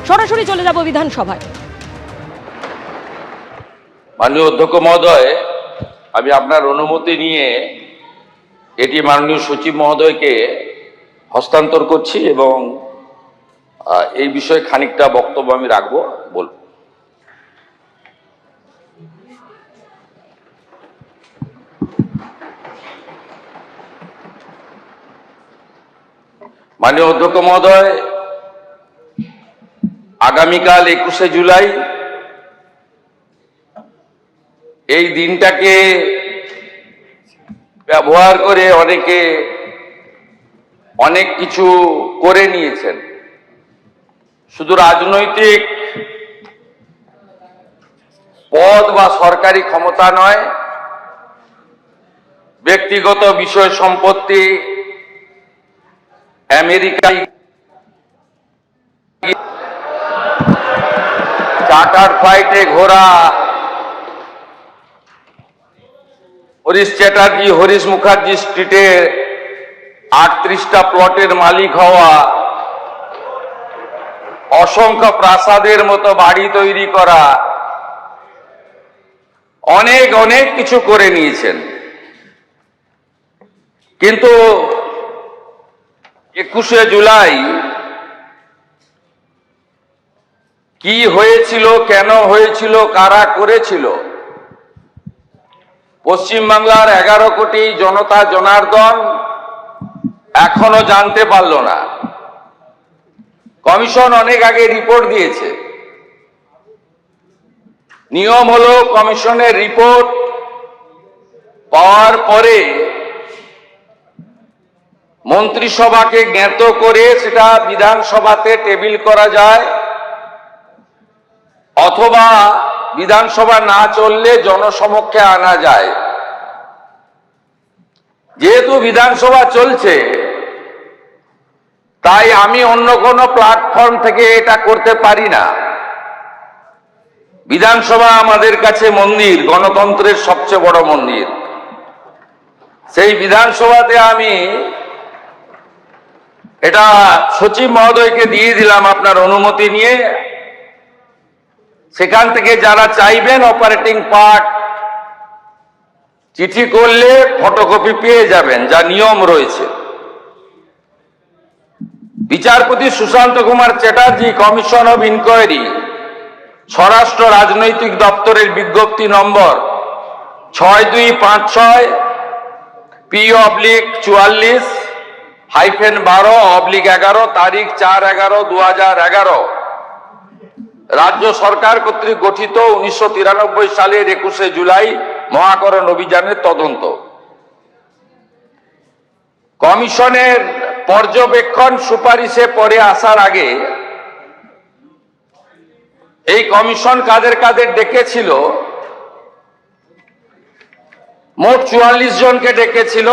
সরাসরি চলে যাব বিধানসভায়। মাননীয় অধ্যক্ষ মহোদয়, আমি আপনার অনুমতি নিয়ে এটি মাননীয় সচিব মহোদয়কে হস্তান্তর করছি এবং এই বিষয়ে খানিকটা বক্তব্য আমি রাখবো। বলব, মাননীয় অধ্যক্ষ মহোদয়, আগামীকাল 21শে জুলাই এই দিনটাকে ব্যবহার করে অনেকে অনেক কিছু করে নিয়েছেন। শুধু রাজনৈতিক পদ বা সরকারি ক্ষমতা নয়, ব্যক্তিগত বিষয় সম্পত্তি আমেরিকায় চার্টার ফ্লাইটে ঘোরা, হরিশ চ্যাটার্জি হরিশ মুখার্জি স্ট্রিটে 38টা প্লটের মালিক হওয়া, অসংখ্য প্রাসাদের মতো বাড়ি তৈরি করা, অনেক অনেক কিছু করে নিয়েছেন। কিন্তু 21শে জুলাই কি হয়েছিল, কেন হয়েছিল, কারা করেছিল, পশ্চিমবাংলার 11 কোটি জনতা জনার্দন এখনো জানতে পারল না। কমিশন অনেক আগে রিপোর্ট দিয়েছে। নিয়ম হলো কমিশনের রিপোর্ট পাওয়ার পরে মন্ত্রিসভাকে জ্ঞাত করে সেটা বিধানসভাতে টেবিল করা যায়, অথবা বিধানসভা না চললে জনসমক্ষে আনা যায়। যেহেতু বিধানসভা চলছে, তাই আমি অন্য কোনো প্ল্যাটফর্ম থেকে এটা করতে পারি না। বিধানসভা আমাদের কাছে মন্দির, গণতন্ত্রের সবচেয়ে বড় মন্দির। সেই বিধানসভাতে আমি এটা সচিব মহোদয়কে দিয়ে দিলাম আপনার অনুমতি নিয়ে। সেখান থেকে যারা চাইবেন অপারেটিং পার্ট চিঠি করলে ফটোকপি পেয়ে যাবেন, যা নিয়ম রয়েছে। বিচারপতি Sushanta Kumar Chatterjee commission of inquiry, স্বরাষ্ট্র রাজনৈতিক দপ্তরের বিজ্ঞপ্তি নম্বর 6256 P/44/12/11 তারিখ 4/11/2011 রাজ্য সরকার কর্তৃক গঠিত 1993 সালের 21শে জুলাই মহাকরণ অভিযানের তদন্ত। কমিশনের পর্যবেক্ষণ সুপারিশে পরে আসার আগে এই কমিশন কাদের কাদের ডেকেছিল? মোট 44 জনকে ডেকেছিল।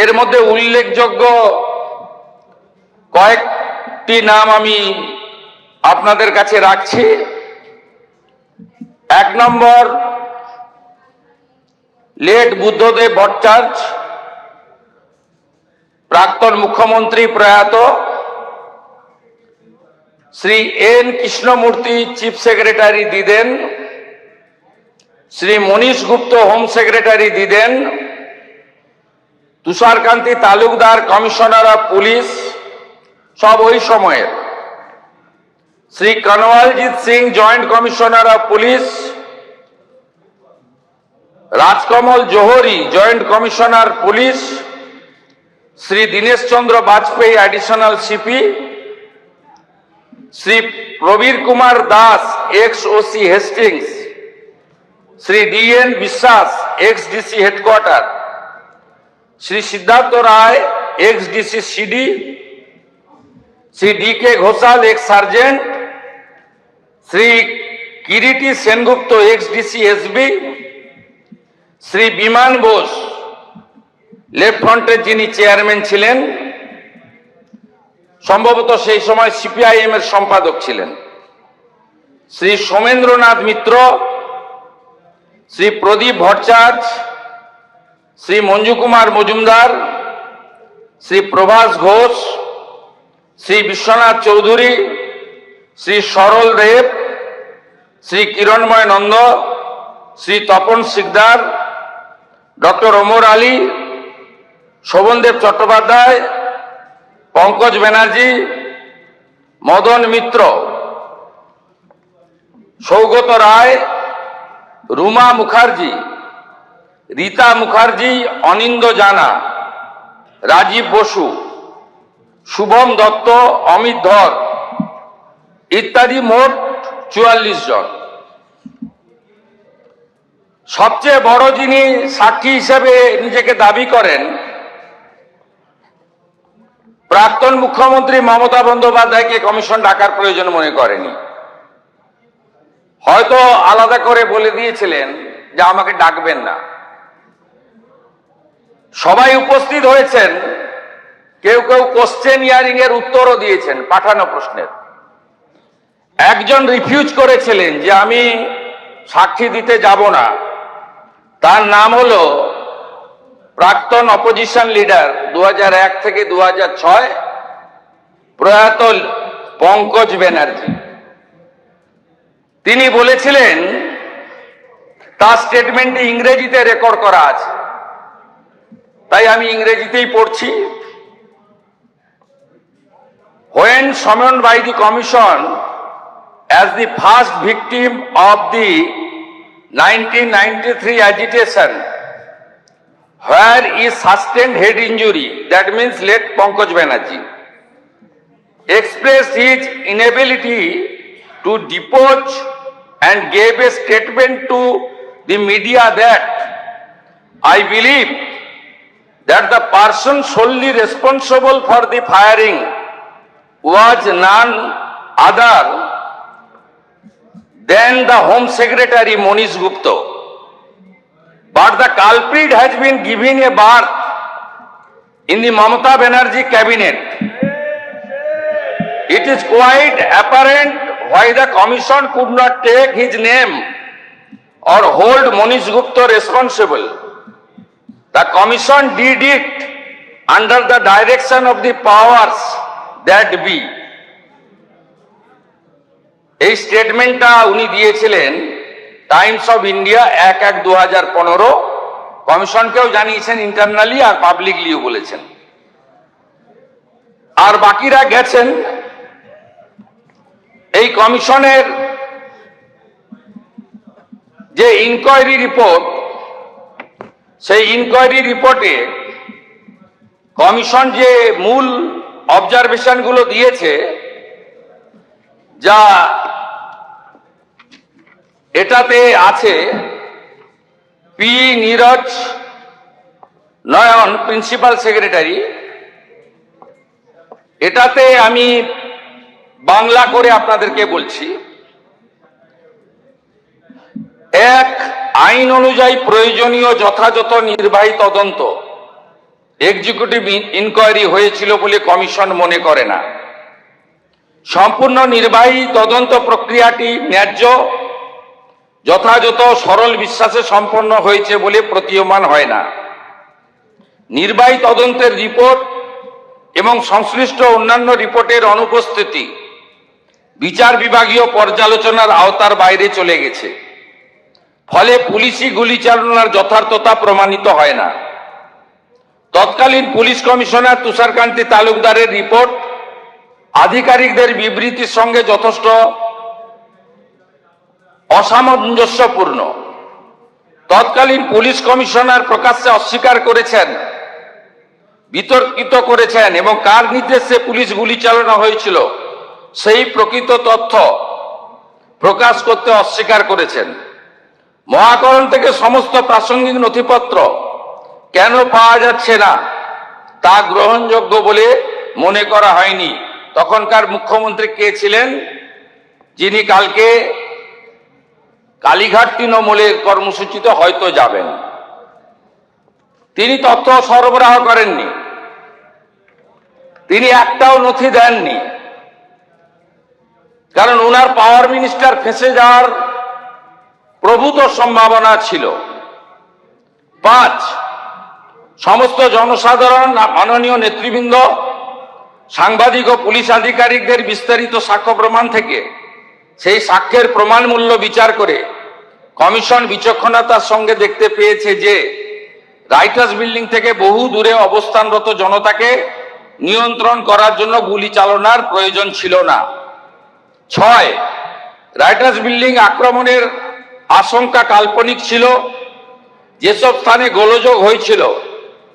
এর মধ্যে উল্লেখযোগ্য কয়েকটি নাম আমি আপনাদের কাছে রাখছি। 1 নম্বর, লেট বুদ্ধদেব ভট্টাচার্য, প্রাক্তন মুখ্যমন্ত্রী প্রয়াত। Shri N Krishnamurthy, chief secretary দিদেন। শ্রী মনীষ গুপ্ত, হোম সেক্রেটারি দিদেন। Tusharkanti Talukdar, commissioner of police, সব ওই সময়ের। Shri Kanwaljit Singh, joint commissioner of police. Rajkamal Johri, joint commissioner police. Shri Dinesh Chandra Bajpai, additional CP. Shri Prabir Kumar Das, ex OC Hastings. Shri DN Biswas, ex DC headquarter. Shri Siddhartha Roy, ex DC CD. Shri DK Ghoshal, ex sergeant. Shri Kiriti Sengupta, x DC SB. Shri Biman Bose, left ফ্রন্টের যিনি chairman ছিলেন, সম্ভবত সেই সময় CPIM এর সম্পাদক ছিলেন। শ্রী সোমেন্দ্রনাথ মিত্র, শ্রী প্রদীপ ভট্টাচার্য, শ্রী মঞ্জু কুমার মজুমদার, শ্রী প্রভাস ঘোষ, শ্রী বিশ্বনাথ চৌধুরী, শ্রী সরল দেব, শ্রী কিরণময় নন্দ, শ্রী তপন সিকদার, ডক্টর ওমর আলী, শোভনদেব চট্টোপাধ্যায়, পঙ্কজ ব্যানার্জি, মদন মিত্র, সৌগত রায়, রুমা মুখার্জি, রীতা মুখার্জি, অনিন্দ জানা, রাজীব বসু, শুভম দত্ত, অমিত ধর ইত্যাদি মোট 44 জন। সবচেয়ে বড় যিনি সাক্ষী হিসেবে নিজেকে দাবি করেন, প্রাক্তন মুখ্যমন্ত্রী মমতা বন্দ্যোপাধ্যায়কে কমিশন ডাকার প্রয়োজন মনে করেনি। হয়তো আলাদা করে বলে দিয়েছিলেন যে আমাকে ডাকবেন না। সবাই উপস্থিত হয়েছেন, কেউ কেউ কোশ্চেন হিয়ারিং এর উত্তরও দিয়েছেন পাঠানো প্রশ্নের। একজন রিফিউজ করেছিলেন যে আমি সাক্ষী দিতে যাব না, তার নাম হলো প্রাক্তন অপোজিশন লিডার 2001 থেকে 2006 প্রয়াত পঙ্কজ ব্যানার্জি। তিনি বলেছিলেন, তার স্টেটমেন্টে ইংরেজিতে রেকর্ড করা আছে, তাই আমি ইংরেজিতেই পড়ছি। When summoned by the commission as the first victim of the 1993 agitation, where is sustained head injury, that means late Pankaj Banerjee, expressed his inability to depose and gave a statement to the media that I believe that the person solely responsible for the firing was none other than the Home Secretary Monish Gupta. But the culprit has been given a berth in the Mamata Banerjee cabinet. It is quite apparent why the commission could not take his name or hold Monish Gupta responsible. The commission did it under the direction of the powers that be. এই স্টেটমেন্টটা উনি দিয়েছিলেন Times of India 1/1/2015, কমিশনকেও জানিয়েছেন internally আর পাবলিকলিও বলেছেন। আর বাকিরা গেছেন। এই কমিশনের যে ইনকোয়ারি রিপোর্ট, সেই ইনকোয়ারি রিপোর্টে কমিশন যে মূল অবজারভেশনগুলো দিয়েছে, যা এটাতে আছে, পি নীরজ নয়ন, প্রিন্সিপাল সেক্রেটারি, এটাতে আমি বাংলা করে আপনাদেরকে বলছি। এক, আইন অনুযায়ী প্রয়োজনীয় যথাযথ নির্বাহী তদন্ত এক্সিকিউটিভ ইনকোয়ারি হয়েছিল বলে কমিশন মনে করে না। সম্পূর্ণ নির্বাহী তদন্ত প্রক্রিয়াটি ন্যায্য, যথাযথ, সরল বিশ্বাসে সম্পন্ন হয়েছে বলে প্রতীয়মান হয় না। নির্বাহী তদন্তের রিপোর্ট এবং সংশ্লিষ্ট অন্যান্য রিপোর্টের অনুপস্থিতি বিচার বিভাগীয় পর্যালোচনার আওতার বাইরে চলে গেছে, ফলে পুলিশি গুলিচালনার যথার্থতা প্রমাণিত হয় না। তৎকালীন পুলিশ কমিশনার তুষারকান্তি তালুকদারের রিপোর্ট আধিকারিকদের বিবৃতির সঙ্গে যথেষ্ট অসামঞ্জস্যপূর্ণ। তৎকালীন পুলিশ কমিশনার প্রকাশ্যে অস্বীকার করেছেন, বিতর্কিত করেছেন এবং কার নির্দেশে পুলিশ গুলি চালানো হয়েছিল সেই প্রকৃত তথ্য প্রকাশ করতে অস্বীকার করেছেন। মহাকরণ থেকে সমস্ত প্রাসঙ্গিক নথিপত্র কেন পাওয়া যাচ্ছে না তা গ্রহণযোগ্য বলে মনে করা হয়নি। তখনকার মুখ্যমন্ত্রী কে ছিলেন, যিনি কালকে কালীঘাট তৃণমূলের কর্মসূচিতে হয়তো যাবেন। তিনি তথ্য সরবরাহ করেননি, তিনি একটাও নথি দেননি, কারণ ওনার পাওয়ার মিনিস্টার ফেঁসে যাওয়ার প্রভূত সম্ভাবনা ছিল। 5, সমস্ত জনসাধারণ, মাননীয় নেতৃবৃন্দ সাংবাদিক ও পুলিশ আধিকারিকদের বিস্তারিত সাক্ষ্য প্রমাণ থেকে সেই সাক্ষ্যের প্রমাণ মূল্য বিচার করে কমিশন বিচক্ষণতার সঙ্গে দেখতে পেয়েছে যে রাইটার্স বিল্ডিং থেকে বহু দূরে অবস্থানরত জনতাকে নিয়ন্ত্রণ করার জন্য গুলি চালানোর প্রয়োজন ছিল না। 6, রাইটার্স বিল্ডিং আক্রমণের আশঙ্কা কাল্পনিক ছিল। যেসব স্থানে গোলযোগ হয়েছিল,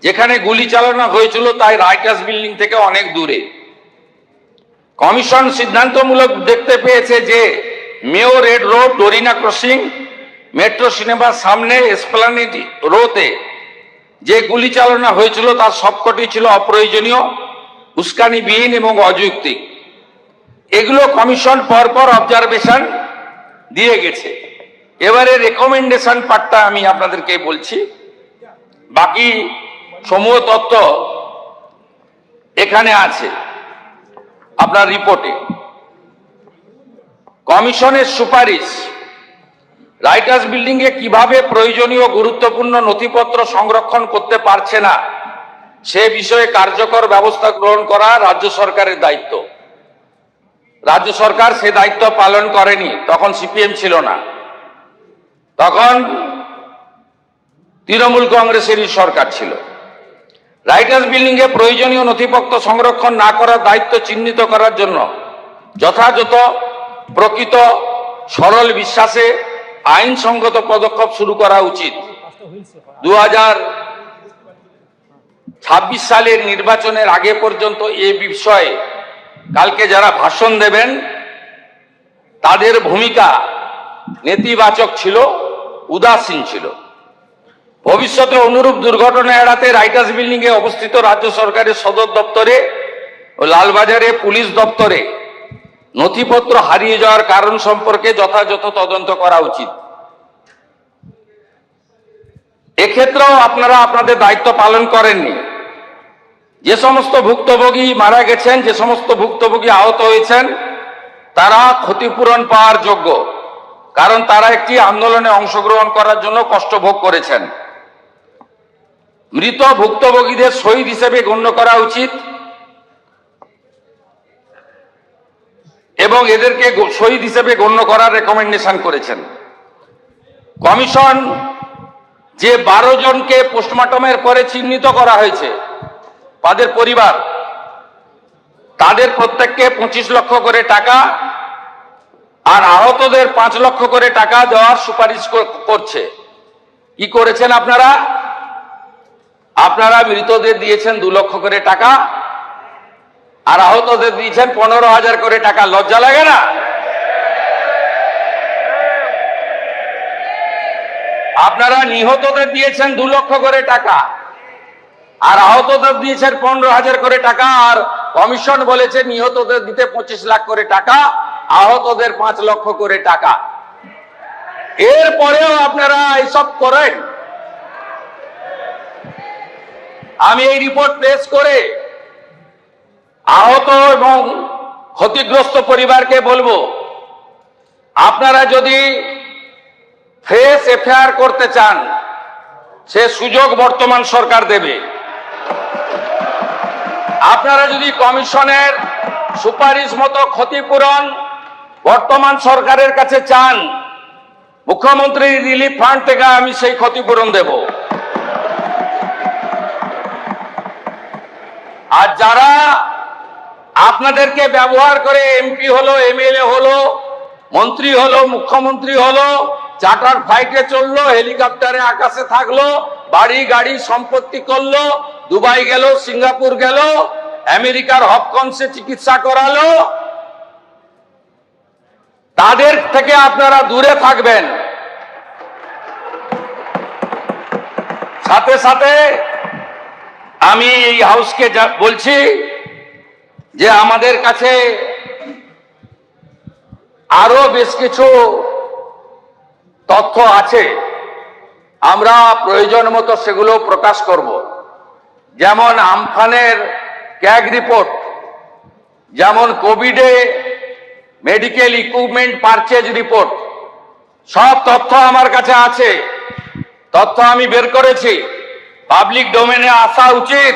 যেখানে গুলি চালানো হয়েছিল, তাই রাইটার্স বিল্ডিং থেকে অনেক দূরে। কমিশন সিদ্ধান্তমূলক দেখতে পেয়েছে যে মেয়র Red Road, Dorina crossing, Metro সিনেমার সামনে এসপ্লানেড রোতে যে গুলি চালানো হয়েছিল তার সবকটি ছিল অপ্রয়োজনীয়, উস্কানিবিহীন এবং অযৌক্তিক। এগুলো কমিশন পরপর অবজারভেশন দিয়ে গেছে। এবারে রেকমেন্ডেশন পার্টটা আমি আপনাদেরকে বলছি, বাকি সমূহ তথ্য এখানে আছে আপনার রিপোর্টে। কমিশনের সুপারিশ, রাইটার্স বিল্ডিং এ কিভাবে প্রয়োজনীয় গুরুত্বপূর্ণ নথিপত্র সংরক্ষণ করতে পারছে না সে বিষয়ে কার্যকর ব্যবস্থা গ্রহণ করা রাজ্য সরকারের দায়িত্ব। রাজ্য সরকার সে দায়িত্ব পালন করেনি, তখন সিপিএম ছিল না, তখন তৃণমূল কংগ্রেসেরই সরকার ছিল। রাইটার্স বিল্ডিং এ প্রয়োজনীয় নথিপত্র সংরক্ষণ না করার দায়িত্ব চিহ্নিত করার জন্য যথাযথ, প্রকৃত, সরল বিশ্বাসে আইনসঙ্গত পদক্ষেপ শুরু করা উচিত। 2026 সালের নির্বাচনের আগে পর্যন্ত এ বিষয়ে কালকে যারা ভাষণ দেবেন তাদের ভূমিকা নেতিবাচক ছিল, উদাসীন ছিল। ভবিষ্যতে অনুরূপ দুর্ঘটনা এড়াতে রাইটার্স বিল্ডিং এ অবস্থিত রাজ্য সরকারের সদর দপ্তরে ও লালবাজারে পুলিশ দপ্তরে নথিপত্র হারিয়ে যাওয়ার কারণ সম্পর্কে যথাযথ তদন্ত করা উচিত। এক্ষেত্রেও আপনারা আপনাদের দায়িত্ব পালন করেননি। যে সমস্ত ভুক্তভোগী মারা গেছেন, যে সমস্ত ভুক্তভোগী আহত হয়েছেন, তারা ক্ষতিপূরণ পাওয়ার যোগ্য, কারণ তারা একটি আন্দোলনে অংশগ্রহণ করার জন্য কষ্ট ভোগ করেছেন। মৃত ভুক্তভোগীদের শহীদ হিসেবে গণ্য করা উচিত এবং এদেরকে শহীদ হিসেবে গণ্য করার রেকমেন্ডেশন করেছেন। কমিশন যে 12 জনকে পোস্টমর্টমের পরে চিহ্নিত করা হয়েছে, তাদের পরিবার, তাদের প্রত্যেককে 25 লক্ষ করে টাকা আর আহতদের 5 লক্ষ করে টাকা দেওয়ার সুপারিশ করছে। কি করেছেন আপনারা? আপনারা মৃতদের দিয়েছেন 2 লক্ষ করে টাকা আর আহতদের দিয়েছেন 15,000 করে টাকা। লজ্জা লাগে না? আপনারা নিহতদের দিয়েছেন 2 লক্ষ করে টাকা আর আহতদের দিয়েছেন 15,000 করে টাকা, আর কমিশন বলেছে নিহতদের দিতে 25 লাখ করে টাকা, আহতদের 5 লক্ষ করে টাকা। এরপরেও আপনারা এইসব করেন। আমি এই রিপোর্ট পেশ করে আহত এবং ক্ষতিগ্রস্ত পরিবারকে বলবো, আপনারা যদি ফ্রেশ এফআইআর করতে চান সে সুযোগ বর্তমান সরকার দেবে। আপনারা যদি কমিশনের সুপারিশ মতো ক্ষতিপূরণ বর্তমান সরকারের কাছে চান, মুখ্যমন্ত্রী রিলিফ ফান্ড থেকে আমি সেই ক্ষতিপূরণ দেব। আর যারা আপনাদেরকে ব্যবহার করে এমপি হলো, এমএলএ হলো, মন্ত্রী হলো, মুখ্যমন্ত্রী হলো, চার্টার ফ্লাইটে চললো, হেলিকপ্টারে আকাশে থাকলো, বাড়ি গাড়ি সম্পত্তি করলো, দুবাই গেল, সিঙ্গাপুর গেল, আমেরিকার হপকন্সে চিকিৎসা করালো, তাদের থেকে আপনারা দূরে থাকবেন। সাথে সাথে আমি এই হাউসকে বলছি যে আমাদের কাছে আরো বেশ কিছু তথ্য আছে, আমরা প্রয়োজন মতো সেগুলো প্রকাশ করব। যেমন আমফানের ক্যাগ রিপোর্ট, যেমন কোভিডে মেডিকেল ইকুইপমেন্ট পারচেজ রিপোর্ট, সব তথ্য আমার কাছে আছে। তথ্য আমি বের করেছি, পাবলিক ডোমেনে আসা উচিত।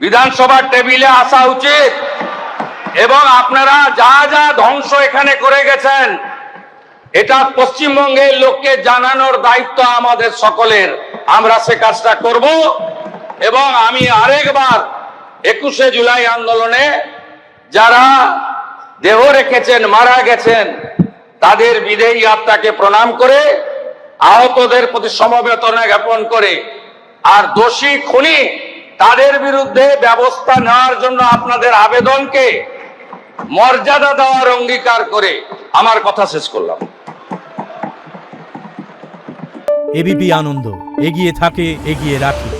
বিধানসভার টেবিলে আসা উচিত এবং আপনারা যা যা ধ্বংস এখানে করে গেছেন এটা পশ্চিমবঙ্গের লোককে জানানোর দায়িত্ব আমাদের সকলের। আমরা সে কাজটা করব এবং আমি আরেকবার 21শে জুলাই আন্দোলনে যারা দেহ রেখেছেন, মারা গেছেন, তাদের বিদেহী আত্মাকে প্রণাম করে, আহতদের প্রতি সমবেদনা জ্ঞাপন করে, আর দোষী খুনি তাদের বিরুদ্ধে ব্যবস্থা নেওয়ার জন্য আপনাদের আবেদনকে মর্যাদা দেওয়ার অঙ্গীকার করে আমার কথা শেষ করলাম। এবিপি আনন্দ, এগিয়ে থাকে, এগিয়ে রাখে।